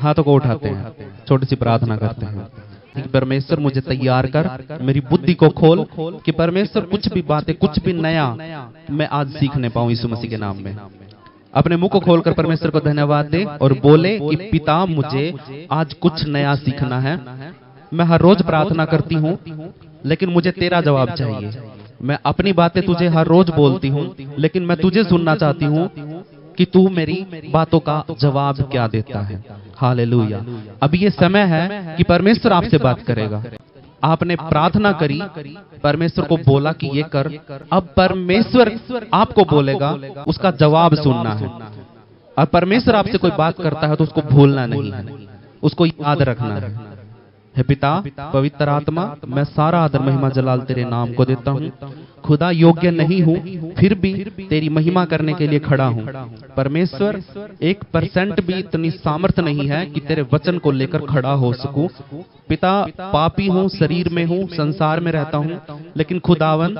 हाथों को उठाते हैं, छोटी सी प्रार्थना करते हैं कि परमेश्वर मुझे तैयार कर, मेरी बुद्धि को खोल कि परमेश्वर कुछ भी बातें, कुछ भी नया मैं आज सीखने पाऊं यीशु मसीह के नाम में। अपने मुंह को खोलकर परमेश्वर को धन्यवाद दे और बोले कि पिता मुझे आज कुछ नया सीखना है। मैं हर रोज प्रार्थना करती हूँ लेकिन मुझे तेरा जवाब चाहिए। मैं अपनी बातें तुझे हर रोज बोलती हूँ लेकिन मैं तुझे सुनना चाहती हूँ कि तू मेरी बातों का जवाब क्या देता है। हालेलुया। अब ये समय है कि परमेश्वर आपसे बात करेगा। आपने प्रार्थना करी, परमेश्वर को बोला कि ये कर, अब परमेश्वर आपको बोलेगा, उसका जवाब सुनना है। और परमेश्वर आपसे कोई बात करता है तो उसको भूलना नहीं है, उसको याद रखना है। हे पिता, पवित्र आत्मा, मैं सारा आदर महिमा जलाल तेरे नाम को देता हूँ। खुदा योग्य नहीं हूँ फिर भी तेरी महिमा करने के लिए खड़ा हूँ। परमेश्वर 1% भी इतनी सामर्थ्य नहीं है कि तेरे वचन को लेकर खड़ा हो सकूं। पिता, पापी हूँ, शरीर में हूँ, संसार में रहता हूँ, लेकिन खुदावन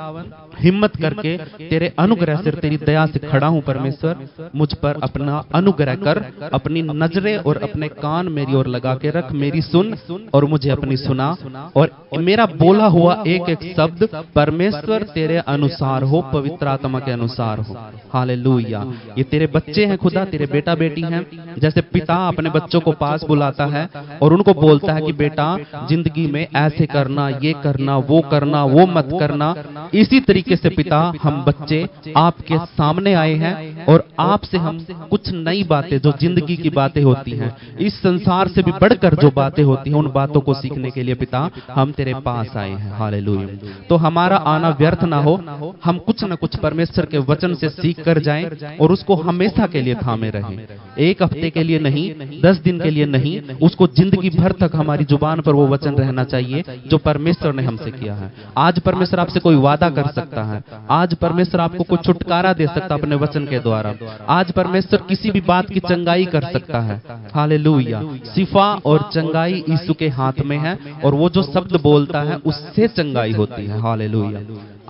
हिम्मत करके तेरे अनुग्रह से, तेरी दया से खड़ा हूँ। परमेश्वर मुझ पर अपना अनुग्रह कर, अपनी नजरें और अपने कान मेरी ओर लगा के रख, मेरी सुन और मुझे अपनी सुना, और मेरा बोला हुआ एक एक शब्द परमेश्वर तेरे अनुसार हो, पवित्र आत्मा के अनुसार हो। हालेलुया। ये तेरे बच्चे हैं खुदा, तेरे बेटा बेटी हैं। जैसे पिता अपने बच्चों को पास बुलाता है और उनको बोलता है कि बेटा जिंदगी में ऐसे करना, ये करना, वो मत करना, इसी तरीके से पिता हम बच्चे आपके सामने आए हैं और आपसे हम कुछ नई बातें, जो जिंदगी की बातें होती हैं, इस संसार से भी बढ़कर जो बातें होती हैं, उन बातों को सीखने के लिए पिता हम तेरे पास आए हैं। हालेलुया। तो हमारा आना व्यर्थ ना हो, हम कुछ न कुछ परमेश्वर के वचन से सीख कर जाएं और उसको हमेशा के लिए थामे रहें। 1 हफ्ते के लिए नहीं, 10 दिन के लिए नहीं, उसको जिंदगी भर तक हमारी जुबान पर वो वचन रहना चाहिए जो परमेश्वर ने हमसे किया है। आज परमेश्वर आपसे कोई वादा कर सकता है, आज परमेश्वर आपको कोई छुटकारा दे सकता है अपने वचन के द्वारा। आज परमेश्वर किसी भी बात की चंगाई कर सकता है। हालेलुया। शिफा और चंगाई यीशु के हाथ में है और वो जो शब्द बोलता है उससे चंगाई होती है। हालेलुया।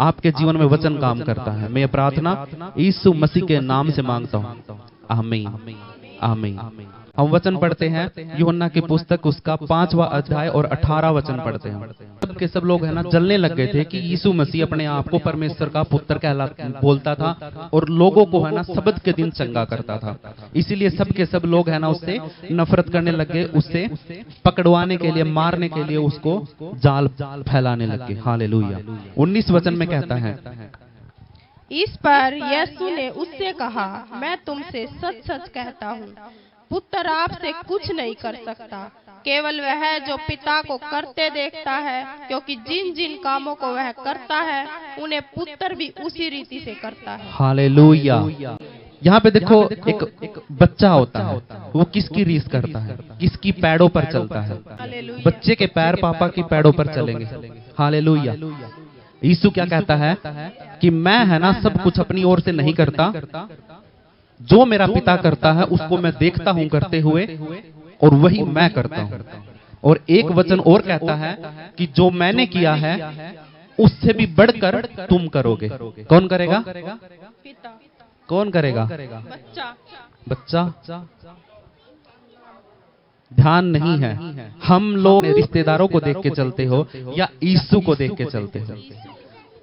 आपके जीवन में वचन काम करता है। मैं प्रार्थना यीशु मसीह के नाम से मांगता हूँ। आमीन, आमीन। हम वचन पढ़ते हैं यूहन्ना की पुस्तक, उसका 5वां अध्याय और 18 वचन पढ़ते हैं। सब के सब लोग है ना जलने लग गए थे कि यीशु मसीह अपने आप को परमेश्वर का पुत्र बोलता था और लोगों को है ना शब्द के दिन चंगा करता था। इसीलिए सब के सब लोग है ना उससे नफरत करने लग गए, उससे पकड़वाने के लिए, मारने के लिए उसको जाल फैलाने लग गए। हालेलुया। 19 वचन में कहता है, इस पर यीशु ने उससे कहा, मैं तुमसे सच सच कहता हूँ, पुत्र आपसे कुछ नहीं कर सकता, केवल वह जो पिता को करते देखता है, क्योंकि जिन जिन कामों को वह करता है उन्हें पुत्र भी उसी रीति से करता है। हालेलुया। यहाँ पे देखो, एक बच्चा होता है, वो किसकी रीस करता है, किसकी पैरों पर चलता है। बच्चे के पैर पापा की पैरों पर चलेंगे। हालेलुया। यीशु क्या कहता है कि मैं है ना सब कुछ अपनी ओर से नहीं करता, जो मेरा पिता करता है उसको मैं देखता हूं करते हुए और वही मैं करता हूं। और एक वचन और कहता है कि जो मैंने किया है उससे भी बढ़कर तुम करोगे। कौन करेगा? पिता। कौन करेगा? बच्चा। ध्यान नहीं है। हम लोग रिश्तेदारों को देख के चलते हो या यीशु को देख के चलते हो?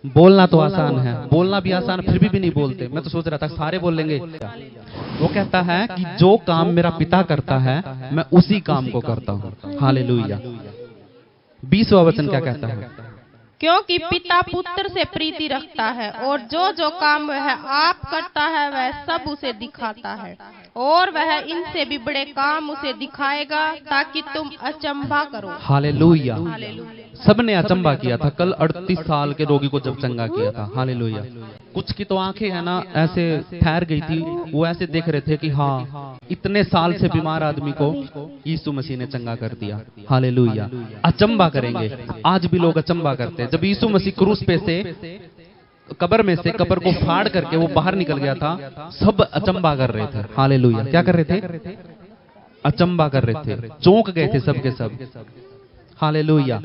बोलना तो आसान है, बोलना भी आसान, फिर भी नहीं बोलते। मैं तो सोच रहा था सारे बोल लेंगे। वो कहता है कि जो काम मेरा पिता करता है मैं उसी काम को करता हूँ। हालेलुया। 20वां वचन क्या कहता है? क्योंकि पिता पुत्र से प्रीति रखता है और जो जो काम वह आप करता है वह सब उसे दिखाता है, और वह इनसे भी बड़े काम उसे दिखाएगा ताकि तुम अचंभा करो। हालेलुया। सबने अचंभा किया था कल 38 साल के रोगी को जब चंगा किया था। हालेलुया। कुछ की तो आंखें है ना ऐसे ठहर गई थी, वो ऐसे देख रहे थे कि हाँ इतने साल से बीमार आदमी को यीशु मसीह ने चंगा कर दिया। हालेलुया। अचंभा करेंगे। आज भी लोग अचंभा करते हैं। जब यीशु मसीह क्रूस पे से कब्र में से कब्र को फाड़ करके वो बाहर निकल गया था, सब अचंभा कर रहे थे। हालेलुया। क्या कर रहे थे? अचंभा कर रहे थे, चौंक गए थे सब के सब। हालेलुया।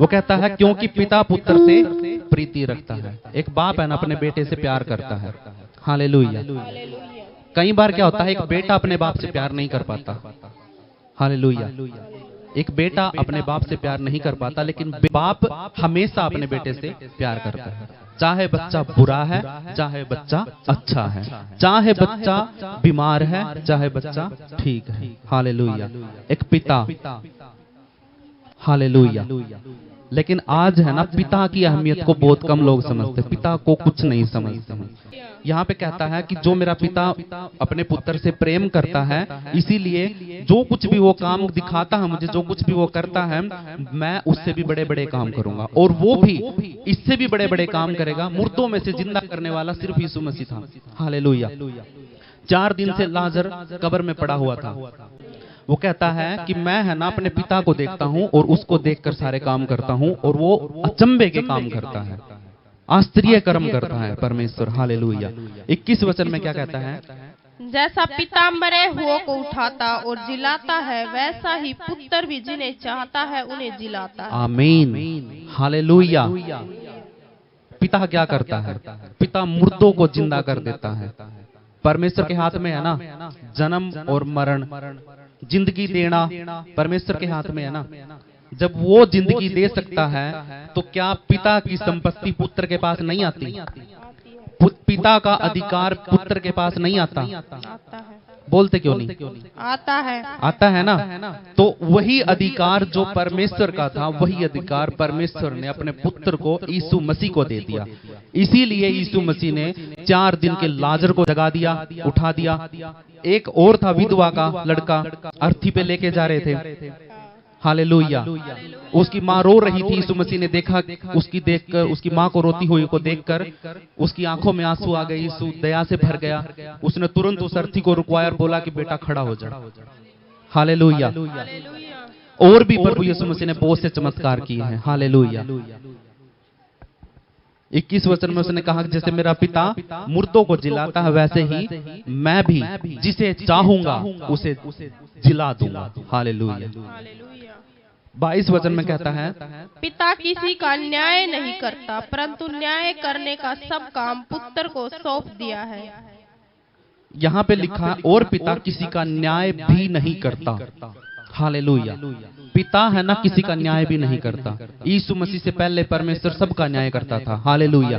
वो कहता है क्योंकि पिता पुत्र से प्रीति रखता है। एक बाप है ना अपने बेटे से प्यार करता है। हालेलुया। कई बार क्या होता है, एक बेटा अपने बाप से प्यार नहीं कर पाता, हालेलुया। एक बेटा अपने बाप से प्यार नहीं कर पाता, लेकिन बाप हमेशा अपने बेटे से प्यार करता है। चाहे बच्चा बुरा है, चाहे बच्चा अच्छा है, चाहे बच्चा बीमार है, चाहे बच्चा ठीक है, हालेलुया। एक पिता, हालेलुया। लेकिन आज है ना, पिता की अहमियत को बहुत कम लोग समझते, पिता को कुछ नहीं समझते हैं। यहाँ पे कहता है कि जो मेरा पिता अपने पुत्र से प्रेम करता है, इसीलिए जो कुछ भी वो काम दिखाता है मुझे, जो कुछ भी वो करता है, मैं उससे भी बड़े बड़े काम करूंगा, और वो भी इससे भी बड़े बड़े काम करेगा। मुर्दों में से जिंदा करने वाला सिर्फ यीशु मसीह था, हालेलुया। 4 दिन से लाजर कब्र में पड़ा हुआ था। वो कहता है कि मैं है ना अपने पिता को देखता हूं और उसको देखकर सारे काम करता हूं, और वो अचंभे के काम करता है, आश्चर्य कर्म करता है परमेश्वर, हालेलुया। 21 वचन में क्या कहता है? जैसा पिता मरे हुओं को उठाता और जिलाता है, वैसा ही पुत्र भी जिन्हें चाहता है उन्हें जिलाता है। आमीन, हालेलुया। पिता क्या करता है? पिता मुर्दों को जिंदा कर देता है। परमेश्वर के हाथ में है ना जन्म और मरण, जिंदगी देना परमेश्वर के हाथ में है ना। जब वो जिंदगी दे सकता है तो क्या पिता की संपत्ति पुत्र के पास नहीं आती? पिता का अधिकार पुत्र के पास नहीं आता? आता है। बोलते क्यों नहीं? आता है, आता है ना। तो वही अधिकार जो परमेश्वर का था, वही अधिकार परमेश्वर ने अपने पुत्र को यीशु मसीह को दे दिया। इसीलिए यीशु मसीह ने 4 दिन के लाजर को जगा दिया, उठा दिया। एक और था विधवा का लड़का, अर्थी पे लेके जा रहे थे, हालेलुया। उसकी माँ रो रही थी, यीशु मसीह ने देखा, उसकी देखकर, उसकी माँ को रोती हुई को देखकर उसकी आंखों में आंसू आ गए। यीशु दया से भर गया, उसने तुरंत उस अर्थी को रुकवाया और बोला कि बेटा खड़ा हो जा, हालेलुया। और भी प्रभु यीशु मसीह ने बहुत से चमत्कार किए हैं, हालेलुया। 21 वचन में उसने कहा जैसे मेरा पिता मुर्दों को जिलाता है, वैसे ही मैं भी जिसे चाहूंगा उसे जिला दूंगा, हालेलुया। 22 वचन में कहता है, पिता किसी का न्याय नहीं करता, परंतु न्याय करने का सब काम पुत्र को सौंप दिया है। यहाँ पे लिखा और पिता किसी का न्याय भी नहीं करता, हालेलुया। पिता है ना किसी का न्याय भी नहीं करता। यीशु मसीह से पहले परमेश्वर सबका न्याय करता था, हालेलुया।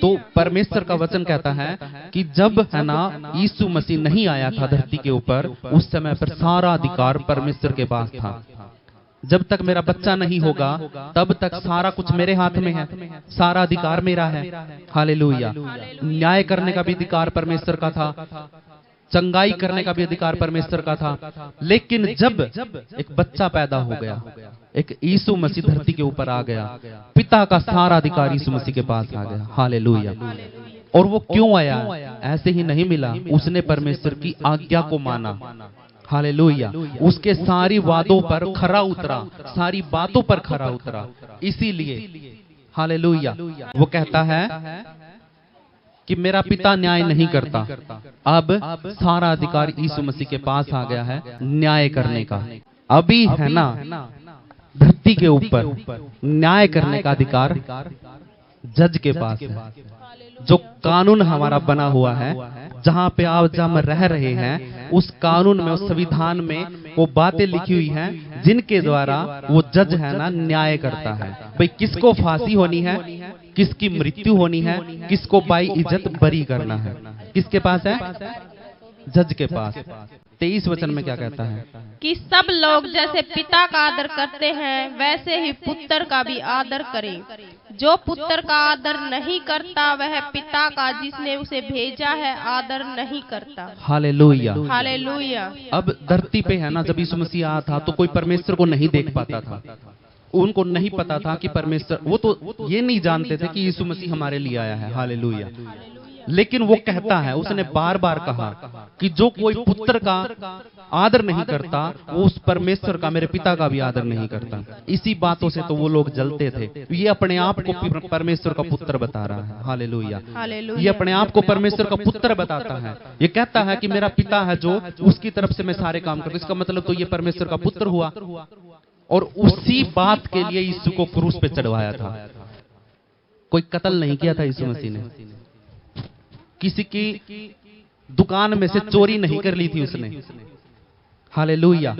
तो परमेश्वर का वचन कहता है कि जब है ना यीशु मसीह नहीं आया था धरती के ऊपर, उस समय पर सारा अधिकार परमेश्वर के पास था। जब तक मेरा बच्चा नहीं होगा तब तक सारा कुछ मेरे हाथ में है, सारा अधिकार मेरा है, हालेलुया। न्याय करने का भी अधिकार परमेश्वर का था, चंगाई करने का भी अधिकार परमेश्वर का था। लेकिन जब एक बच्चा पैदा हो गया, एक यीशु मसीह धरती के ऊपर आ गया, पिता का सारा अधिकार यीशु मसीह के पास आ गया, हालेलुया। और वो क्यों आया? ऐसे ही नहीं मिला, उसने परमेश्वर की आज्ञा को माना, हालेलुया। उसके सारी वादों पर खरा उतरा, सारी बातों पर खरा उतरा। इसीलिए हालेलुया वो कहता है कि मेरा पिता न्याय नहीं करता, अब सारा अधिकार यीशु मसीह के पास आ गया है न्याय करने का। अभी है ना धरती के ऊपर न्याय करने का अधिकार जज के पास है। जो कानून हमारा बना हुआ है, जहाँ पे आप जहाँ में रह रहे हैं, उस कानून में, उस संविधान में वो बातें लिखी हुई हैं जिनके द्वारा वो जज है ना न्याय करता है। भाई किसको फांसी होनी है, किसकी मृत्यु होनी है, किसको बाई इज्जत बरी करना है, किसके पास है? जज के पास। 23 वचन में क्या कहता है कि सब लोग जैसे पिता का आदर करते हैं, वैसे ही पुत्र का भी आदर करें। जो पुत्र का आदर नहीं करता, वह पिता का जिसने उसे भेजा है आदर नहीं करता। Hallelujah, hallelujah. अब धरती पे है ना जब यीशु मसीह आया था तो कोई परमेश्वर को नहीं देख पाता था, उनको नहीं पता था कि परमेश्वर, वो तो ये नहीं जानते थे कि यीशु मसीह हमारे लिए आया है, हालेलुया। लेकिन वो कहता है, उसने बार बार कहा कि जो कोई पुत्र का आदर नहीं करता, वो उस परमेश्वर का, मेरे पिता का भी आदर नहीं करता। इसी बातों से तो वो लोग जलते थे। ये अपने आप को परमेश्वर का पुत्र बता रहा है, हालेलुया। ये अपने आप को परमेश्वर का पुत्र बताता है। ये कहता है कि मेरा पिता है जो, उसकी तरफ से मैं सारे काम करता हूं। इसका मतलब तो ये परमेश्वर का पुत्र हुआ। और उसी बात के लिए यीशु को क्रूस पे चढ़वाया था। कोई कत्ल नहीं किया था यीशु मसीह ने, किसी की दुकान में से चोरी नहीं कर ली थी उसने। हालेलुया।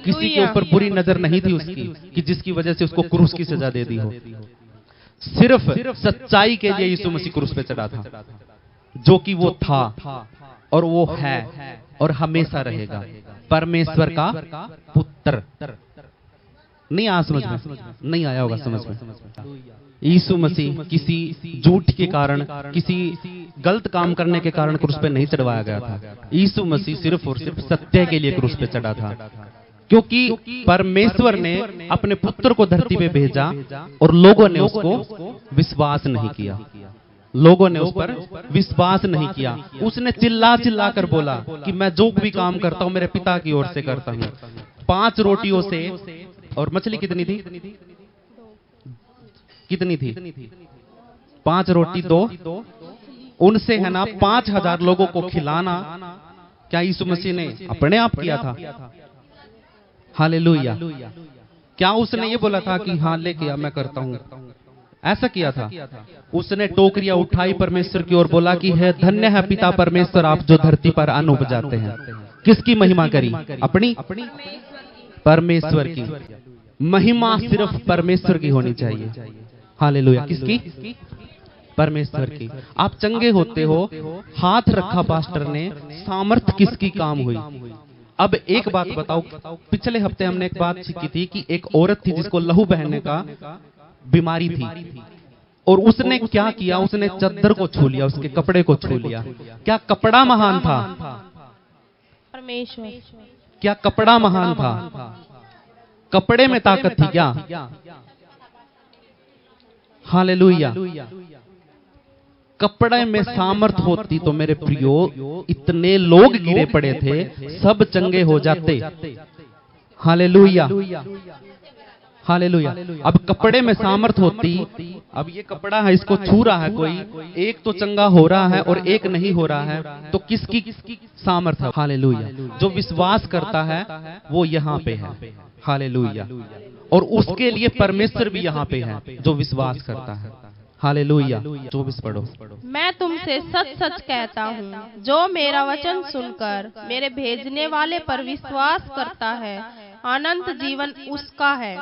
किसी के ऊपर बुरी नजर नहीं थी उसकी कि जिसकी वजह से उसको क्रूस की सजा दे दी हो। सिर्फ सच्चाई के लिए यीशु मसीह क्रूस पे चढ़ा था, जो कि वो था और वो है और हमेशा रहेगा, परमेश्वर का पुत्र। नहीं आया समझ में? नहीं आया होगा समझ में। यीशु मसीह किसी झूठ के कारण, किसी गलत काम करने के कारण क्रूस पे नहीं चढ़वाया गया था। यीशु मसीह सिर्फ और सिर्फ सत्य के लिए क्रूस पे चढ़ा था, क्योंकि परमेश्वर ने अपने पुत्र को धरती पे भेजा और लोगों ने उसको विश्वास नहीं किया। लोगों ने उस पर विश्वास नहीं किया। उसने चिल्ला चिल्ला कर बोला कि मैं जो भी काम करता हूं मेरे पिता की ओर से करता हूं। 5 रोटियों से, और मछली कितनी थी? कितनी थी? 5 रोटी 2, उनसे है ना 5000 लोगों को खिलाना क्या यीशु मसीह ने अपने आप किया था? हालेलुया। क्या उसने ये बोला था कि हाँ लेके आ मैं करता हूं? ऐसा किया था? उसने टोकरियां उठाई परमेश्वर की ओर, बोला कि है धन्य है पिता परमेश्वर आप जो धरती पर अन्न उपजाते हैं। किसकी महिमा करी? अपनी? परमेश्वर की महिमा सिर्फ परमेश्वर की होनी चाहिए। हालेलुया। किसकी? परमेश्वर की। आप चंगे होते हो, हाथ रखा पास्टर ने, सामर्थ किसकी काम हुई? अब एक बात बताओ, पिछले हफ्ते हमने एक बात सीखी थी कि एक औरत थी जिसको लहू बहने का बीमारी थी, और उसने क्या किया? उसने चद्दर को छू लिया, उसके कपड़े को छू लिया। क्या कपड़ा महान था? परमेश्वर। क्या कपड़ा महान था? कपड़े में ताकत थी क्या? हालेलुया। कपड़े में सामर्थ होती तो मेरे प्रियो इतने लोग गिरे पड़े थे, सब चंगे हो जाते। हालेलुया। हालेलुया। अब कपड़े में सामर्थ होती, अब ये कपड़ा है, इसको छू रहा है कोई, एक तो चंगा हो रहा है और एक नहीं हो रहा है, तो किसकी सामर्थ है? हालेलुया। जो विश्वास करता है वो यहाँ पे है। हालेलुया। और उसके लिए परमेश्वर भी यहाँ पे है जो विश्वास करता है। हालेलुया। 24 पढ़ो। मैं तुमसे सच सच कहता हूँ, जो मेरा वचन सुनकर मेरे भेजने वाले पर विश्वास करता है, अनंत जीवन उसका है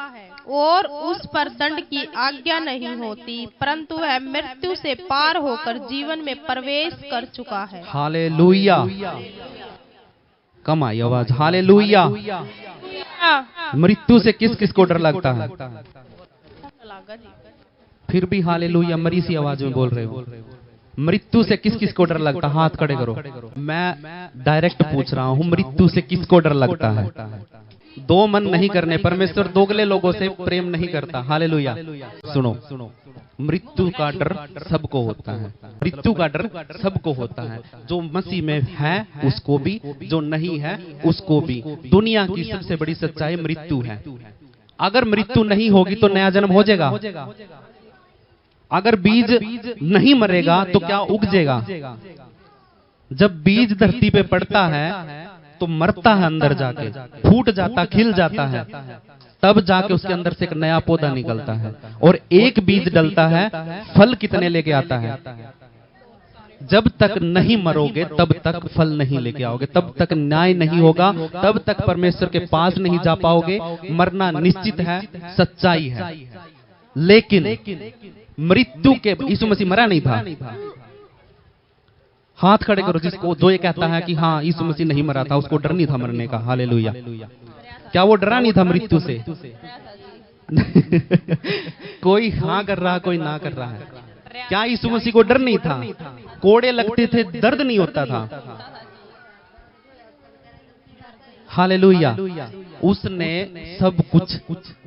और उस पर दंड की आज्ञा नहीं होती, परंतु वह मृत्यु से पार होकर जीवन में प्रवेश कर चुका है। हालेलुया। कम आई आवाज। हालेलुया। मृत्यु से किस किस को डर लगता है? फिर भी हालेलुया मरी सी आवाज में बोल रहे हो। मृत्यु से किस किस को डर लगता है? हाथ खड़े करो। मैं डायरेक्ट पूछ रहा हूं, मृत्यु से किसको डर लगता है? दो मन नहीं करने। परमेश्वर दोगले लोगों से प्रेम नहीं करता। हालेलुया। सुनो, मृत्यु का डर सबको होता है। मृत्यु का डर सबको होता है, जो मसीह में है उसको भी, जो नहीं है उसको भी। दुनिया की सबसे बड़ी सच्चाई मृत्यु है। अगर मृत्यु नहीं होगी तो नया जन्म हो जाएगा। अगर बीज नहीं मरेगा तो क्या उगजेगा? जब बीज धरती पे पड़ता है तो मरता है, अंदर जाके फूट जाता, खिल जाता है, तब जाके उसके अंदर से एक नया पौधा निकलता है। और एक बीज डलता है, फल कितने लेके आता है? जब तक नहीं मरोगे तब तक फल नहीं लेके आओगे, तब तक न्याय नहीं होगा, तब तक परमेश्वर के पास नहीं जा पाओगे। मरना निश्चित है, सच्चाई है। लेकिन मृत्यु के, यीशु मसीह मरा नहीं था। हाथ खड़े करो जिसको, जो ये कहता है कि हाँ यीशु मसीह नहीं मरा था, उसको डर नहीं था मरने का। हालेलुया। क्या वो डरा नहीं था मृत्यु से? कोई हाँ कर रहा, कोई ना कर रहा है। क्या यीशु मसीह को डर नहीं था? कोड़े लगते थे, दर्द नहीं होता था। हालेलुया। उसने सब कुछ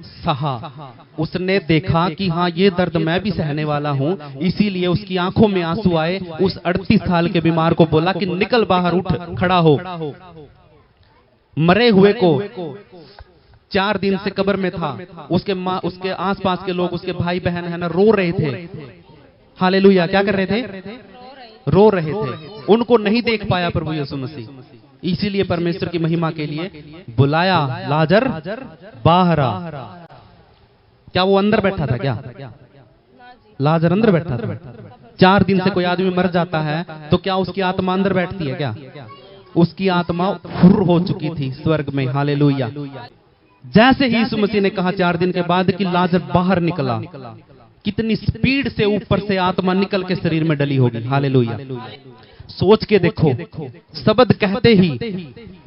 सहा। उसने देखा कि हाँ ये दर्द मैं भी सहने वाला हूं, इसीलिए उसकी आंखों में आंसू आए। उस 38 साल के बीमार को बोला कि निकल बाहर, उठ खड़ा हो। मरे हुए को 4 दिन से कब्र में था, उसके आसपास के लोग, उसके भाई बहन है ना, रो रहे थे। हालेलुया। क्या कर रहे थे? रो रहे थे। उनको नहीं देख पाया प्रभु यीशु मसीह, इसीलिए परमेश्वर की महिमा के लिए बुलाया, लाजर बाहर आ। क्या वो अंदर बैठा था? क्या लाजर अंदर बैठा था? 4 दिन से कोई आदमी मर जाता है तो क्या उसकी आत्मा अंदर बैठती है क्या? उसकी आत्मा फुर्र हो चुकी थी स्वर्ग में। हालेलुया। जैसे ही यीशु मसीह ने कहा 4 दिन के बाद कि लाजर बाहर निकला, कितनी स्पीड से ऊपर से आत्मा निकल के शरीर में डली होगी। हालेलुया। सोच के देखो, शब्द कहते ही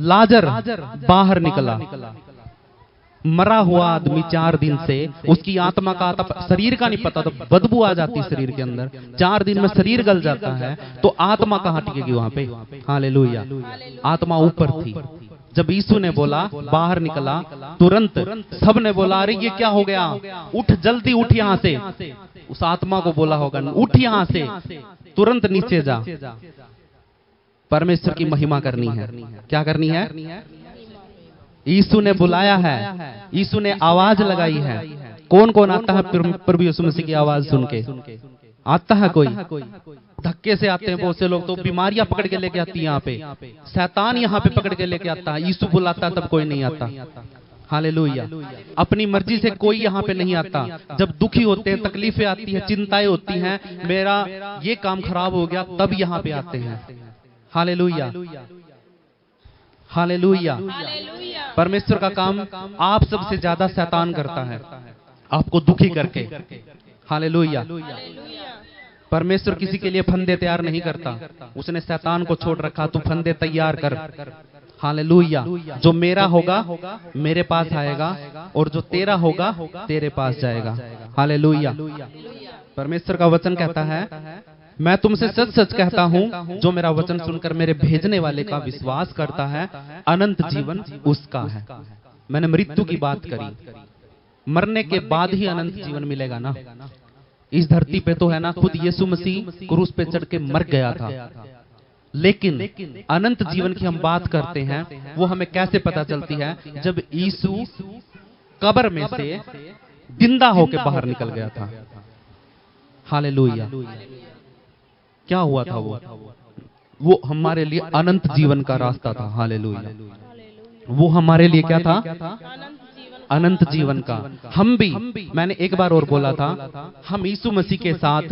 लाजर बाहर निकला। मरा हुआ आदमी 4 दिन से, उसकी आत्मा का शरीर का नहीं पता, तो बदबू आ जाती शरीर के अंदर। 4 दिन में शरीर गल जाता है तो आत्मा कहां टिकेगी वहां पे? हालेलुया। आत्मा ऊपर थी। जब यीशु ने बोला बाहर निकला, तुरंत सब ने बोला अरे ये क्या हो गया, उठ जल्दी उठ यहां से। उस आत्मा को बोला होगा उठ यहां से, तुरंत नीचे जा। परमेश्वर की महिमा करनी है। क्या करनी है? यीशु ने बुलाया है, यीशु ने आवाज लगाई है। कौन कौन आता है प्रभु यीशु मसीह की आवाज सुन के? आता है कोई? धक्के से आते हैं बहुत से लोग, तो बीमारियां पकड़ के लेके आती है यहाँ पे, शैतान यहाँ पे पकड़ के लेके आता है। यीशु बुलाता है तब कोई नहीं आता। हालेलुया। अपनी मर्जी से कोई यहाँ पे नहीं आता। जब दुखी होते हैं, तकलीफें आती है, चिंताएं होती हैं, मेरा ये काम खराब हो गया, तब यहाँ पे आते हैं। हालेलुया। हालेलुया। परमेश्वर का काम आप सबसे ज्यादा शैतान करता है, आपको दुखी करके। हालेलुया। परमेश्वर किसी के लिए फंदे तैयार नहीं करता, उसने शैतान को छोड़ रखा, तू फंदे तैयार कर। हालेलुया। जो मेरा होगा मेरे पास आएगा और जो तेरा होगा तेरे पास जाएगा। हालेलुया। परमेश्वर का वचन कहता है मैं तुमसे सच सच कहता हूं, जो मेरा वचन सुनकर मेरे भेजने वाले का विश्वास करता है, अनंत जीवन उसका है। मैंने मृत्यु की बात करी, मरने के बाद ही अनंत जीवन मिलेगा ना। इस धरती पे तो है ना, खुद यीशु मसीह क्रूस पे चढ़ के मर गया था, लेकिन अनंत जीवन की हम बात करते हैं, वो हमें कैसे पता चलती है? जब यीशु कब्र में से जिंदा होके बाहर निकल गया था। हालेलुया। क्या हुआ था? वो हमारे लिए अनंत जीवन का रास्ता था। हालेलुया। वो हमारे लिए क्या था? अनंत जीवन का। हम भी, मैंने एक बार और बोला था, हम यीशु मसीह के साथ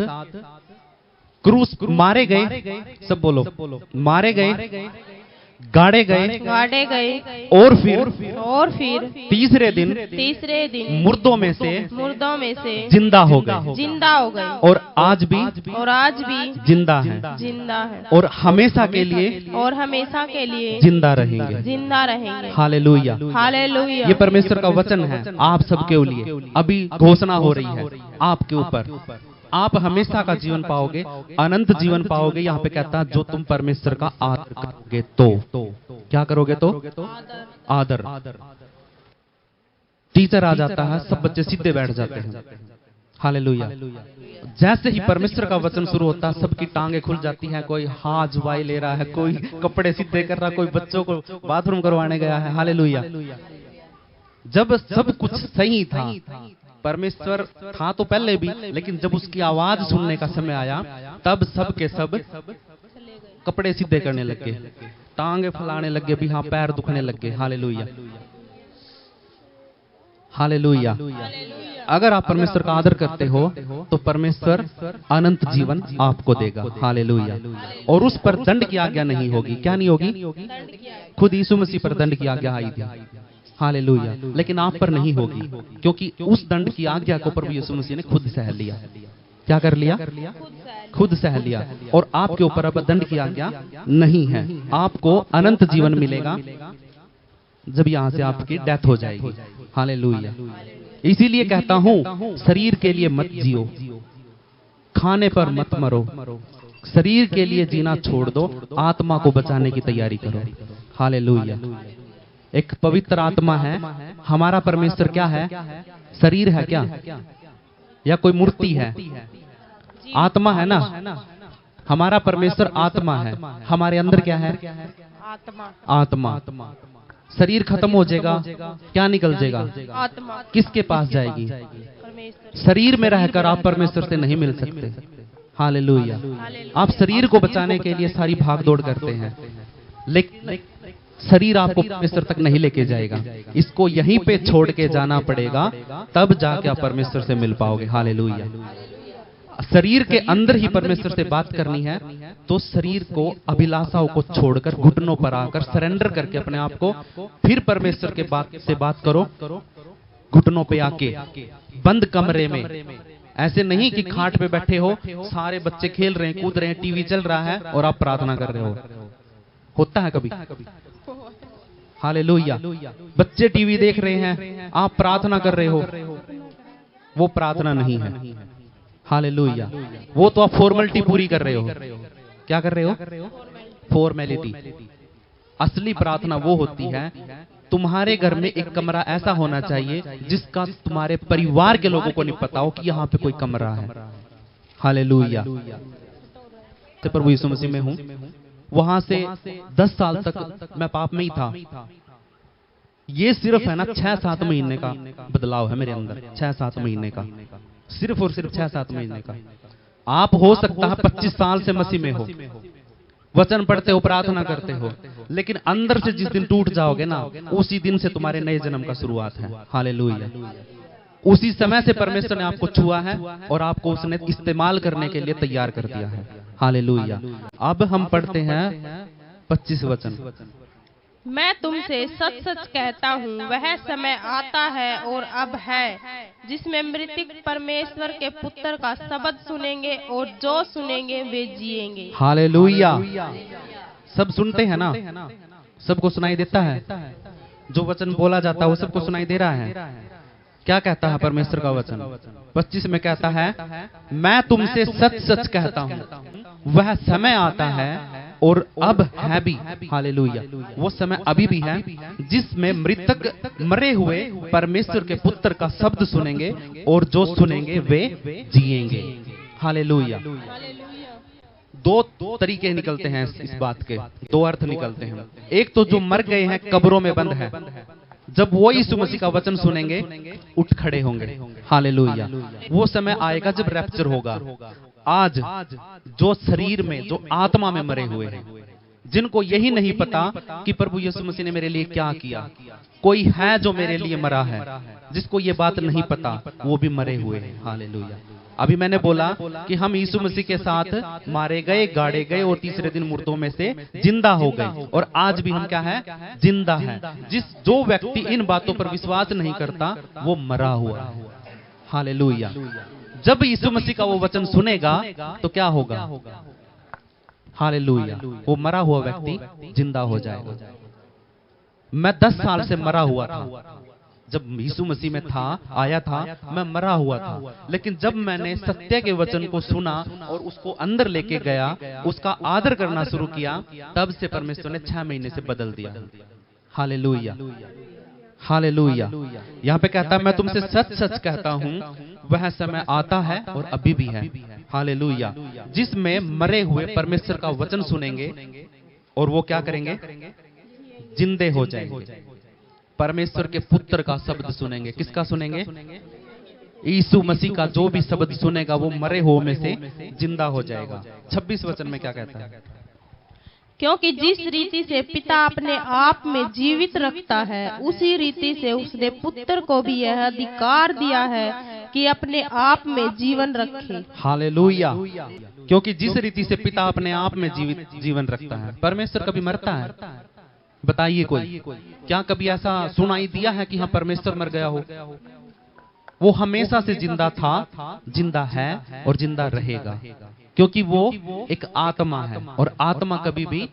क्रूस मारे गए। सब बोलो, मारे गए, गाड़े गए और फिर तीसरे दिन मुर्दों में से जिंदा हो गए और आज भी जिंदा है और हमेशा के लिए जिंदा रहेंगे। हालेलुया। ये परमेश्वर का वचन है आप सबके लिए। अभी घोषणा हो रही है आपके ऊपर, आप हमेशा का जीवन पाओगे, अनंत जीवन पाओगे। यहाँ पे कहता है जो तुम परमेश्वर का आदर करोगे तो। क्या करोगे तो? आदर। टीचर आ जाता है, सब बच्चे सीधे बैठ जाते हैं। हालेलुया। जैसे ही परमेश्वर का वचन शुरू होता है, सबकी टांगे खुल जाती हैं। कोई हाथ जुबाई ले रहा है, कोई कपड़े सीधे कर रहा है, कोई बच्चों को बाथरूम करवाने गया है। हालेलुया। जब सब कुछ सही था, परमेश्वर था तो पहले भी, लेकिन जब उसकी आवाज सुनने का समय आया, तब सब के सब कपड़े सीधे करने लगे, टांगे फैलाने लगे, भी हाँ पैर दुखने लगे। हालेलुया। हालेलुया। अगर आप परमेश्वर का आदर करते हो तो परमेश्वर अनंत जीवन आपको देगा। हालेलुया। और उस पर दंड की आज्ञा नहीं होगी। क्या नहीं होगी? खुद यीशु मसीह पर दंड की आज्ञा आई थी। हालेलुया। लेकिन आप पर नहीं होगी, क्योंकि उस दंड की आज्ञा को प्रभु यीशु मसीह ने खुद सह लिया। क्या कर लिया? खुद सह लिया। और आपके ऊपर अब दंड की आज्ञा नहीं है। आपको अनंत जीवन मिलेगा जब यहां से आपकी डेथ हो जाएगी। हालेलुया। इसीलिए कहता हूं, शरीर के लिए मत जियो, खाने पर मत मरो, शरीर के लिए जीना छोड़ दो, आत्मा को बचाने की तैयारी करो। हालेलुया। एक पवित्र आत्मा है। हमारा परमेश्वर क्या है? शरीर है क्या? या कोई मूर्ति है? आत्मा है ना। हमारा परमेश्वर आत्मा है। हमारे अंदर क्या है? आत्मा। शरीर खत्म हो जाएगा, क्या निकल जाएगा? आत्मा। किसके पास जाएगी? शरीर में रहकर आप परमेश्वर से नहीं मिल सकते। हालेलुया। आप शरीर को बचाने के लिए सारी भागदौड़ करते हैं, लेकिन शरीर आपको परमेश्वर तक नहीं लेके जाएगा। इसको यहीं पे छोड़ के जाना पड़ेगा, तब जाके आप परमेश्वर से मिल पाओगे। हालेलुया। शरीर के अंदर ही परमेश्वर से बात करनी है तो शरीर को, अभिलाषाओं को छोड़कर घुटनों पर आकर सरेंडर करके अपने आप को फिर परमेश्वर के बात करो। घुटनों पे आके बंद कमरे में, ऐसे नहीं कि खाट पे बैठे हो, सारे बच्चे खेल रहे हैं, कूद रहे हैं, टीवी चल रहा है और आप प्रार्थना कर रहे हो। होता है कभी? हालेलुया। बच्चे टीवी देख रहे हैं, आप प्रार्थना कर रहे हो, वो प्रार्थना नहीं है। हालेलुया। वो तो आप फॉर्मेलिटी पूरी कर रहे हो। क्या कर रहे हो? फॉर्मेलिटी। असली प्रार्थना वो होती है, तुम्हारे घर में एक कमरा ऐसा होना चाहिए जिसका तुम्हारे परिवार के लोगों को नहीं पता हो कि यहाँ पे कोई कमरा है। हालेलुया। प्रभु यीशु मसीह में हूँ, वहां से 10 साल तक मैं पाप में ही था। ये सिर्फ है ना 6-7 महीने का बदलाव है मेरे अंदर, 6-7 महीने का, सिर्फ और सिर्फ 6-7 महीने का। आप हो सकता है 25 साल से मसीह में हो, वचन पढ़ते हो, प्रार्थना करते हो, लेकिन अंदर से जिस दिन टूट जाओगे ना, उसी दिन से तुम्हारे नए जन्म का शुरुआत है। हालेलुया। उसी समय से परमेश्वर ने आपको छुआ है और आपको उसने इस्तेमाल करने के लिए तैयार कर दिया है। हालेलुया। अब हम पढ़ते हैं 25 वचन। मैं तुमसे सच सच कहता हूँ, वह समय आता है और अब है जिसमें मृतक परमेश्वर के पुत्र का शब्द सुनेंगे और जो सुनेंगे वे जिएंगे। हालेलुया। सब सुनते हैं ना? सबको सुनाई देता है? जो वचन बोला जाता है वो सबको सुनाई दे रहा है? क्या कहता है परमेश्वर का वचन? 25 में कहता है, मैं तुमसे सच सच कहता हूँ, वह समय आता है और अब है भी। हालेलुया। वो समय अभी भी है जिसमें मृतक मरे हुए परमेश्वर के पुत्र का शब्द सुनेंगे और जो सुनेंगे वे जिएंगे। हालेलुया। दो तरीके निकलते हैं इस बात के, दो अर्थ निकलते हैं। एक तो जो मर गए हैं, कब्रों में बंद है, जब वो यीशु मसीह का वचन सुनेंगे उठ खड़े होंगे। हालेलुया। वो समय आएगा जब रैप्चर होगा। आज जो शरीर में, जो आत्मा में मरे हुए हैं, जिनको यही नहीं पता कि प्रभु यीशु मसीह ने मेरे लिए क्या किया, कोई है जो मेरे लिए मरा है, जिसको ये बात नहीं पता, वो भी मरे हुए हैं। हालेलुया। अभी मैंने बोला कि हम यीशु मसीह के साथ मारे गए, गाड़े गए और तीसरे दिन मुर्दों में से जिंदा हो गए, और आज भी हम क्या है? जिंदा है। जो व्यक्ति इन बातों पर विश्वास नहीं करता वो मरा हुआ है। हालेलुया। जब यीशु मसीह का वो वचन सुनेगा तो क्या होगा? हालेलुया। वो मरा हुआ व्यक्ति जिंदा हो जाएगा। मैं 10 साल से मरा हुआ था। जब यीशु मसीह में था, आया था, मैं मरा हुआ था, लेकिन जब मैंने सत्य के वचन को सुना और उसको अंदर लेके गया, उसका आदर करना शुरू किया, तब से परमेश्वर ने 6 महीने से बदल दिया। हालेलुया। हालेलुया। यहाँ पे कहता है, मैं तुमसे सच सच कहता हूँ, वह समय आता है और अभी भी है। हालेलुया। जिसमें मरे हुए परमेश्वर का वचन सुनेंगे और वो क्या करेंगे? जिंदे हो जाएंगे। परमेश्वर के पुत्र का शब्द सुनेंगे। किसका सुनेंगे? यीशु मसीह का जो भी शब्द सुनेगा वो मरे हुए में से जिंदा हो जाएगा। 26 वचन में क्या कहता है? क्योंकि जिस रीति से पिता अपने आप में जीवित रखता है, उसी रीति से उसने पुत्र को भी यह अधिकार दिया है कि अपने आप में जीवन रखे। हालेलुया। क्योंकि जिस रीति से पिता अपने आप में जीवन रखता है। परमेश्वर कभी मरता है? बताइए कोई, क्या कभी ऐसा सुनाई दिया है कि हाँ परमेश्वर मर गया हो? वो हमेशा से जिंदा था, जिंदा है और जिंदा रहेगा, क्योंकि वो एक आत्मा है और आत्मा कभी भी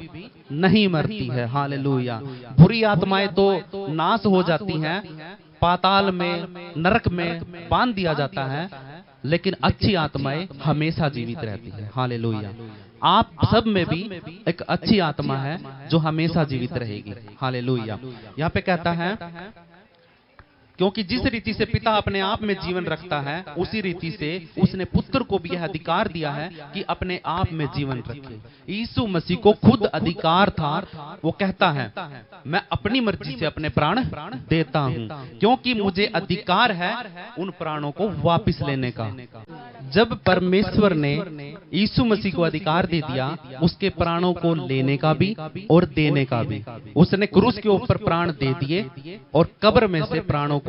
नहीं मरती है। हालेलुया। बुरी आत्माएं तो नाश हो जाती हैं, पाताल में, नरक में बांध दिया जाता है, लेकिन अच्छी आत्माएं हमेशा जीवित रहती है। हालेलुया। आप सब में भी एक अच्छी आत्मा है जो हमेशा जीवित रहेगी। हालेलुया। यहाँ पे कहता है, क्योंकि जिस रीति से पिता अपने आप में जीवन रखता है, उसी रीति से उसने पुत्र को भी यह अधिकार दिया है कि अपने आप में जीवन रखे। यीशु मसीह को खुद अधिकार था। वो कहता है, मैं अपनी मर्जी से अपने प्राण देता हूं, क्योंकि मुझे अधिकार है उन प्राणों को वापस लेने का। जब परमेश्वर ने यीशु मसीह को अधिकार दे दिया, उसके प्राणों को लेने का भी और देने का भी। उसने क्रूस के ऊपर प्राण दे दिए और कब्र में से प्राणों को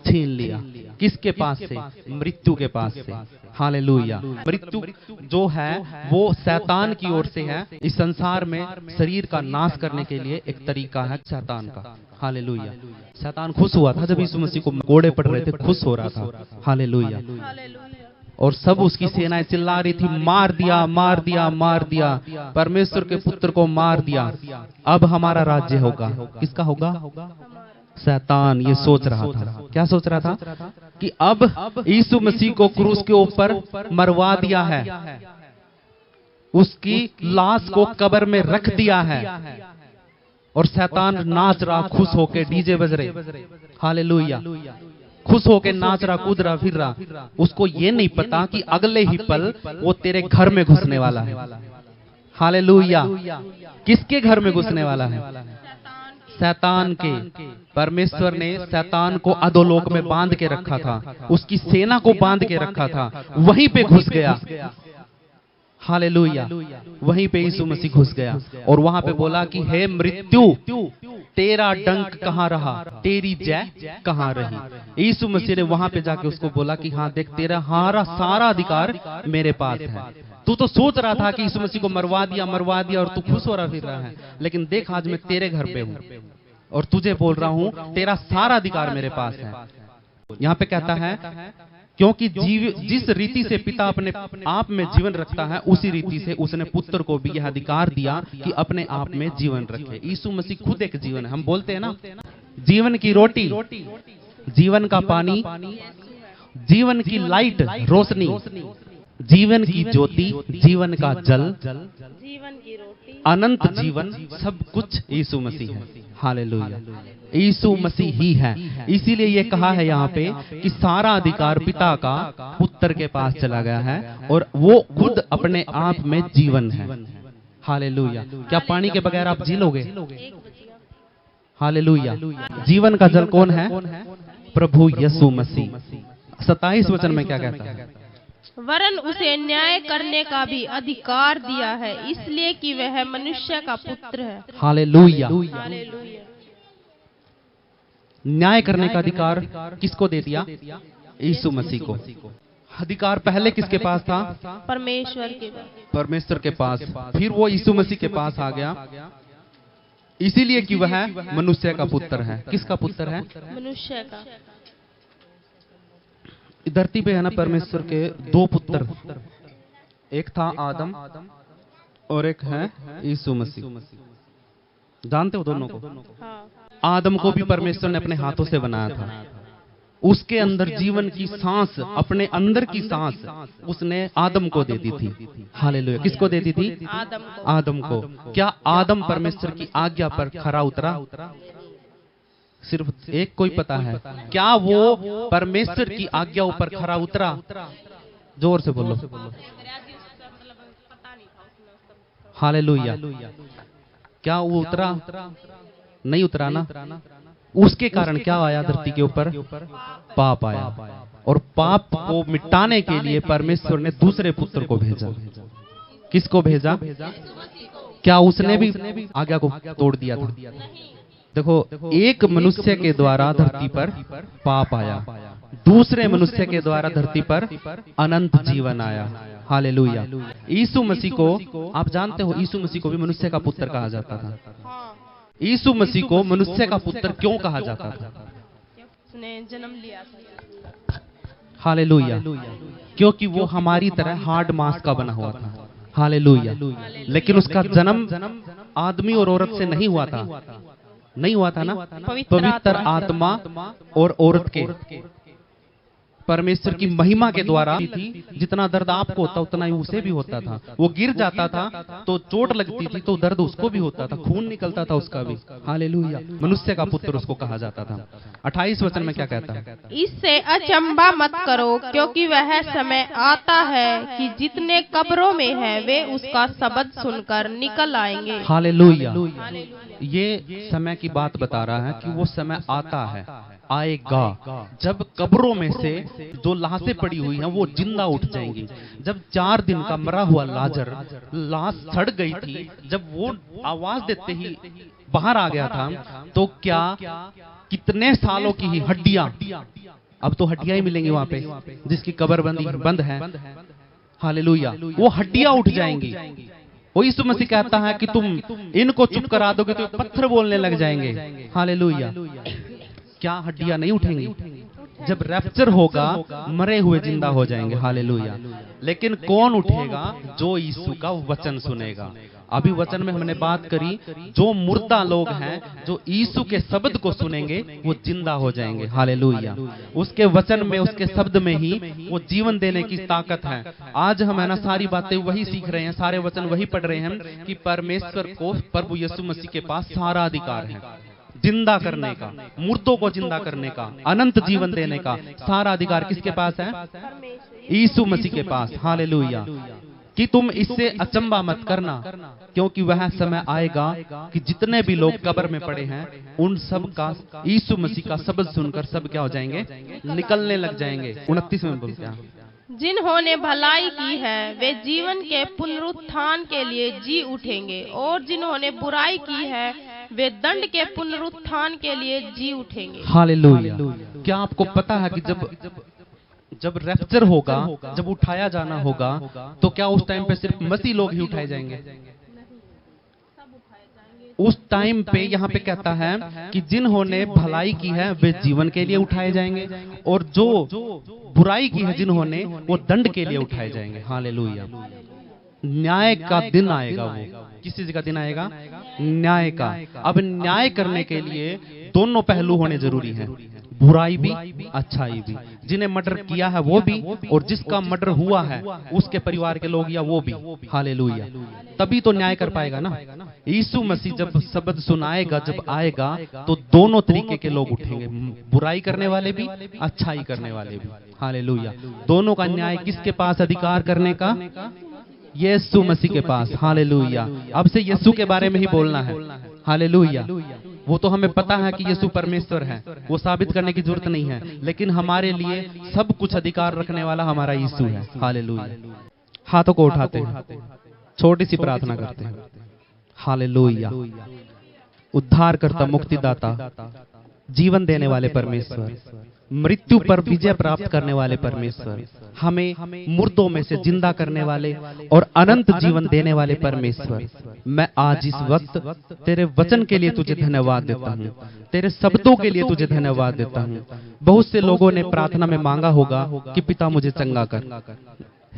छीन लिया। किसके पास से? मृत्यु के पास से। हालेलुया। मृत्यु जो है वो शैतान की ओर से है। इस संसार में शरीर का नाश करने के लिए एक तरीका है शैतान का। हालेलुया। शैतान खुश हुआ था जब यीशु मसीह को कोड़े पड़ रहे थे, खुश हो रहा था। हालेलुया। और सब उसकी सेनाएं चिल्ला रही थी, मार दिया, मार दिया, मार दिया, परमेश्वर के पुत्र को मार दिया, अब हमारा राज्य होगा। किसका होगा? शैतान ये सोच रहा था। क्या सोच रहा था? कि अब यीशु मसीह को क्रूस के ऊपर मरवा दिया है, उसकी लाश को कब्र में रख दिया है, और शैतान नाच रहा, खुश होके, डीजे बज रहे। हालेलुया। खुश होके नाच रहा, कूद रहा, फिर रहा। उसको ये नहीं पता कि अगले ही पल वो तेरे घर में घुसने वाला है। हालेलुया। किसके घर में घुसने वाला है? शैतान के। परमेश्वर ने शैतान को अधोलोक में बांध के रखा था, उसकी सेना को बांध के रखा था, वहीं पे घुस गया। हालेलुया। वहीं पे यीशु मसीह घुस गया और वहां पे बोला कि हे मृत्यु, तेरा डंक कहां रहा, तेरी जय कहां रही। यीशु मसीह ने वहां पे जाके उसको बोला कि हाँ देख, तेरा सारा अधिकार मेरे पास है। तू तो सोच रहा था कि यीशु मसीह को मरवा दिया और तू खुश हो रहा फिर रहा है, लेकिन देख आज मैं तेरे घर पे हूं और तुझे बोल रहा हूं तेरा सारा अधिकार मेरे पास है। यहाँ पे कहता है क्योंकि जिस रीति से पिता अपने आप में जीवन रखता है, उसी रीति से उसने पुत्र को भी यह अधिकार दिया कि अपने आप में जीवन रखे। यीशु मसीह खुद एक जीवन है। हम बोलते हैं ना, जीवन की रोटी, जीवन का पानी, जीवन की लाइट रोशनी, जीवन की ज्योति, जीवन का जल, जीवन की रोटी, अनंत जीवन, सब कुछ यीशु मसीह है। हालेलुया। यीशु मसीह ही है। इसीलिए ये कहा है यहाँ पे कि सारा अधिकार पिता का पुत्र के पास चला गया है और वो खुद अपने आप में जीवन है। हालेलुया। क्या पानी के बगैर आप जी लोगे? हालेलुया। जीवन का जल कौन है? प्रभु यीशु मसीह। 27 वचन में क्या कहता है? वरन उसे न्याय करने का भी अधिकार दिया है, इसलिए कि वह मनुष्य का पुत्र है। हालेलुया। हालेलुया। न्याय करने का अधिकार किसको दे दिया? यीशु मसीह को। अधिकार पहले किसके पास था? परमेश्वर के पास। परमेश्वर के पास। फिर वो यीशु मसीह के पास आ गया, इसीलिए कि वह मनुष्य का पुत्र है। किसका पुत्र है? मनुष्य का। धरती पे है ना परमेश्वर के दो पुत्र, एक था आदम और एक है यीशु मसीह। जानते हो दोनों को? हाँ। आदम को भी परमेश्वर ने अपने हाथों से बनाया था। उसके अंदर जीवन की सांस, अपने अंदर की सांस उसने आदम को दे दी थी। हालेलुया। किसको दे दी थी? आदम को। आदम को। क्या आदम परमेश्वर की आज्ञा पर खरा उतरा? सिर्फ एक कोई पता है, क्या वो परमेश्वर की आज्ञाओं पर खरा उतरा? जोर से बोलो। हालेलुया। क्या वो उतरा? नहीं उतरा ना। उसके कारण क्या आया धरती के ऊपर? पाप आया। और पाप को मिटाने के लिए परमेश्वर ने दूसरे पुत्र को भेजा। किसको भेजा? क्या उसने भी आज्ञा को तोड़ दिया था? देखो, एक मनुष्य के द्वारा धरती पर पाप आया, दूसरे मनुष्य के द्वारा धरती पर अनंत जीवन आया। हालेलुया। यीशु मसीह को आप जानते हो, यीशु मसीह को भी मनुष्य का पुत्र कहा जाता था। यीशु मसीह को मनुष्य का पुत्र क्यों कहा जाता था? उसने जन्म लिया था। हालेलुया। क्योंकि वो हमारी तरह हार्ड मांस का बना हुआ था। हालेलुया। लेकिन उसका जन्म आदमी और औरत से नहीं हुआ था। नहीं हुआ था ना, पवित्र आत्मा और औरत के, परमेश्वर की महिमा के द्वारा थी। जितना दर्द आपको होता उतना ही उसे भी होता था। वो गिर जाता था तो चोट लगती थी तो दर्द उसको भी होता था, खून निकलता था उसका भी। हालेलुया। मनुष्य का पुत्र उसको कहा जाता था। 28 वचन में क्या कहता है? इससे अचंभा मत करो, क्योंकि वह समय आता है कि जितने कब्रों में हैं वे उसका शब्द सुनकर निकल आएंगे। हालेलुया। ये समय की बात बता रहा है कि वो समय आता है, आएगा, जब कब्रों में से जो लाशें पड़ी हुई हैं वो जिंदा उठ जाएंगी। जब 4 दिन का मरा हुआ लाजर, लाश सड़ गई थी, जब वो आवाज देते ही बाहर आ गया था, तो क्या कितने सालों की ही हड्डियां अब तो हड्डियां ही मिलेंगी वहां पे, जिसकी कब्र बंद है, हालेलुया, वो हड्डियां उठ जाएंगी। वो यीशु मसीह कहता है कि तुम इनको चुप करा दोगे तो पत्थर बोलने लग जाएंगे, हालेलुया। क्या हड्डियां नहीं उठेंगी? जब रैप्चर होगा मरे हुए जिंदा हो जाएंगे, हालेलुया। लेकिन कौन उठेगा? जो यीशु का वचन सुनेगा। अभी वचन में हमने बात करी, जो मुर्दा लोग हैं जो यीशु के शब्द को सुनेंगे वो जिंदा हो जाएंगे, हालेलुया। उसके वचन में, उसके शब्द में ही वो जीवन देने की ताकत है। आज हम है ना सारी बातें वही सीख रहे हैं, सारे वचन वही पढ़ रहे हैं कि परमेश्वर को, प्रभु यीशु मसीह के पास सारा अधिकार है जिंदा करने का, मुर्दों को जिंदा करने का, अनंत जीवन देने का सारा अधिकार किसके पास है? यीशु मसीह के पास, हालेलुया। कि तुम इससे अचंबा मत करना, क्योंकि वह समय आएगा कि जितने भी लोग कब्र में पड़े हैं उन सब का यीशु मसीह का शब्द सुनकर सब क्या हो जाएंगे? निकलने लग जाएंगे। 29 में बोलते हैं, जिन्होंने भलाई की है वे जीवन के पुनरुत्थान के लिए जी उठेंगे, और जिन्होंने बुराई की है वे दंड के पुनरुत्थान के लिए जी उठेंगे, हालेलुया। क्या आपको पता है कि जब रैप्चर होगा, जब उठाया जाना होगा, तो क्या उस टाइम पे सिर्फ मसीह लोग ही उठाए जाएंगे? उस टाइम पे यहाँ पे कहता है कि जिन्होंने भलाई की है वे जीवन के लिए उठाए जाएंगे, और जो बुराई की है जिन्होंने, वो दंड के लिए उठाए जाएंगे, हालेलुया। न्याय का दिन आएगा। वो किस चीज का दिन आएगा? न्याय का। अब न्याय करने के लिए दोनों पहलू होने जरूरी हैं, बुराई भी अच्छाई भी। जिन्हें मर्डर किया है वो भी, और जिसका मर्डर हुआ है उसके परिवार के लोग या वो भी, हालेलुया। तभी तो न्याय कर पाएगा ना। यीशु मसीह जब शब्द सुनाएगा, जब आएगा, तो दोनों तरीके के लोग उठेंगे, बुराई करने वाले भी, अच्छाई करने वाले भी, हालेलुया। दोनों का न्याय किसके पास अधिकार करने का? यीशु मसीह के पास, हालेलुया। अब से यीशु के बारे में ही बोलना है, हालेलुया। वो तो हमें पता है कि यीशु परमेश्वर है, वो साबित करने की जरूरत नहीं है, लेकिन हमारे लिए सब कुछ अधिकार रखने वाला हमारा यीशु है, हालेलुया। हाथों को उठाते हैं, छोटी सी प्रार्थना करते हैं, हालेलुया। उद्धारकर्ता, मुक्तिदाता, जीवन देने वाले परमेश्वर, मृत्यु पर विजय प्राप्त करने वाले परमेश्वर, हमें मुर्दों में से जिंदा करने वाले और अनंत जीवन देने वाले परमेश्वर, मैं आज इस वक्त तेरे वचन के लिए तुझे धन्यवाद देता हूँ, तेरे शब्दों के लिए तुझे धन्यवाद देता हूँ। बहुत से लोगों ने प्रार्थना में मांगा होगा कि पिता मुझे चंगा कर,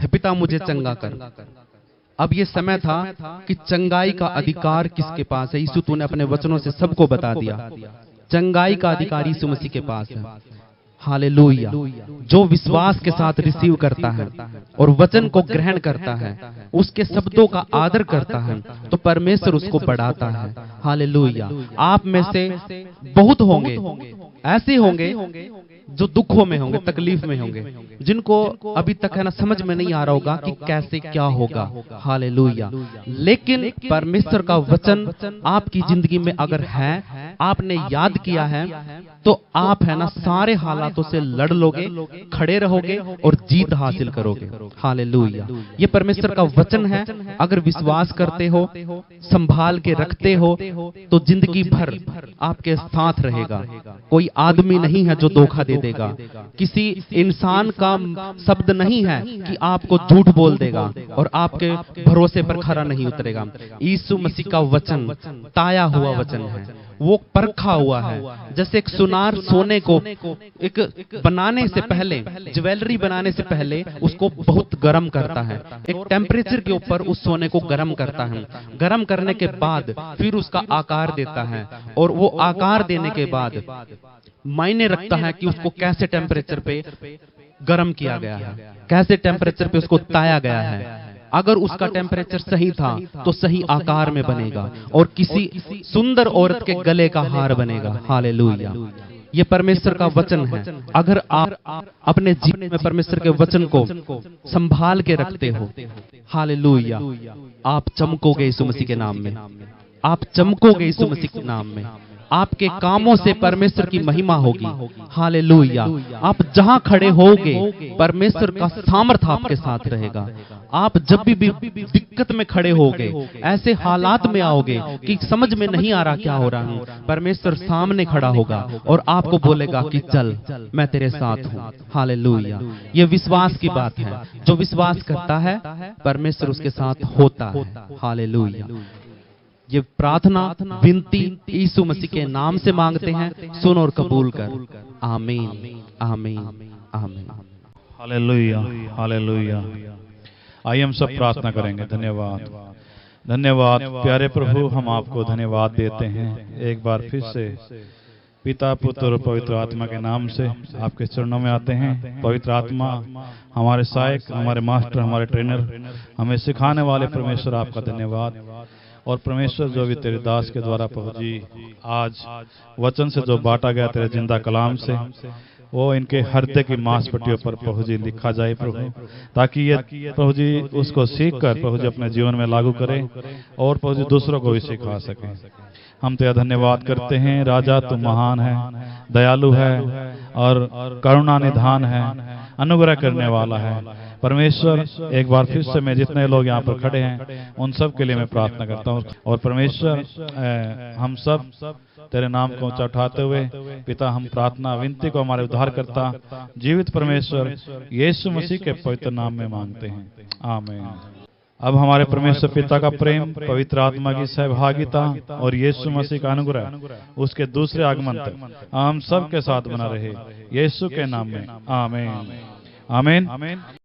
पिता मुझे चंगा कर। अब ये समय था कि चंगाई का अधिकार किसके पास है? यीशु तूने अपने वचनों से सबको बता दिया, चंगाई का अधिकार यीशु मसीह के पास है, हालेलुया। जो विश्वास के साथ रिसीव करता है और वचन को ग्रहण करता है, उसके शब्दों का आदर करता है, तो परमेश्वर उसको बढ़ाता है, हालेलुया। आप में से बहुत होंगे ऐसे होंगे जो दुखों में होंगे, तकलीफ में होंगे, जिनको अभी तक है ना समझ में नहीं आ रहा होगा कि कैसे क्या होगा, हालेलुया। लेकिन परमेश्वर का वचन आपकी जिंदगी में अगर है, आपने याद किया है, तो आप है ना सारे हालातों से लड़ लोगे, खड़े रहोगे और जीत हासिल करोगे, हालेलुया। ये परमेश्वर का वचन है। अगर विश्वास करते हो, संभाल के रखते हो, तो जिंदगी भर आपके साथ रहेगा। कोई आदमी नहीं है जो धोखा दे देगा, किसी इंसान का शब्द नहीं है कि आपको झूठ बोल देगा और आपके भरोसे पर खरा नहीं उतरेगा। यीशु मसीह का वचन ताया हुआ वचन है, वो परखा हुआ है। जैसे एक सुनार सोने को एक बनाने से पहले, ज्वेलरी बनाने से पहले उसको बहुत गर्म करता है, एक टेम्परेचर के ऊपर उस सोने को गर्म करता है। गर्म करने के बाद फिर उसका आकार देता है, और वो आकार देने के बाद मायने रखता है कि उसको कैसे टेम्परेचर पे गर्म किया गया है, कैसे टेम्परेचर पे उसको ताया गया है। अगर उसका टेम्परेचर सही था तो सही आकार में बनेगा और किसी सुंदर औरत के गले का हार बनेगा, हालेलुया। ये परमेश्वर का वचन है। अगर आप अपने जीवन में परमेश्वर के वचन को संभाल के रखते हो, हालेलुया, आप चमकोगे यीशु मसीह के नाम में, आप चमकोगे यीशु मसीह के नाम में। आपके कामों से परमेश्वर की महिमा होगी। हालेलुया। आप जहां खड़े होगे परमेश्वर का सामर्थ आपके साथ रहेगा। आप जब भी दिक्कत में खड़े होगे, ऐसे हालात में आओगे कि समझ में नहीं आ रहा क्या हो रहा है, परमेश्वर सामने खड़ा होगा और आपको बोलेगा कि चल, मैं तेरे साथ हूं। हालेलुया। ये विश्वास की बात है। जो विश्वास करता है परमेश्वर उसके साथ होता है। हालेलुया। ये प्रार्थना विनती यीशु मसीह के नाम से मांगते हैं, सुन और कबूल कर। आमीन, आमीन, आमीन। Hallelujah, hallelujah. आइए हम सब प्रार्थना करेंगे। धन्यवाद, धन्यवाद प्यारे प्रभु, हम आपको धन्यवाद देते हैं। एक बार फिर से पिता, पुत्र और पवित्र आत्मा के नाम से आपके चरणों में आते हैं। पवित्र आत्मा, हमारे सहायक, हमारे मास्टर, हमारे ट्रेनर, हमें सिखाने वाले परमेश्वर, आपका धन्यवाद। और परमेश्वर, जो भी तेरे दास के द्वारा प्रभु जी आज वचन से जो बांटा गया तेरे जिंदा कलाम से, वो इनके हृदय की मांसपेशियों पर प्रभु जी लिखा जाए प्रभु, ताकि ये प्रभु जी उसको सीख कर प्रभु जी अपने जीवन में लागू करें और प्रभु जी दूसरों को भी सिखा सकें। हम तेरा धन्यवाद करते हैं। राजा तू महान है, दयालु है और करुणा निधान है, अनुग्रह करने वाला है। परमेश्वर, एक बार फिर से मैं जितने लोग यहाँ पर खड़े हैं उन सब के लिए मैं प्रार्थना करता हूँ। और परमेश्वर, हम सब तेरे नाम को ऊंचा उठाते हुए पिता, हम प्रार्थना विनती को हमारे उद्धारकर्ता जीवित परमेश्वर यीशु मसीह के पवित्र नाम में मांगते हैं। आमीन। अब हमारे परमेश्वर पिता का प्रेम, पवित्र आत्मा की सहभागिता और यीशु मसीह का अनुग्रह उसके दूसरे आगमन तक हम सब के साथ बना रहे, यीशु के नाम में। आमीन, आमीन।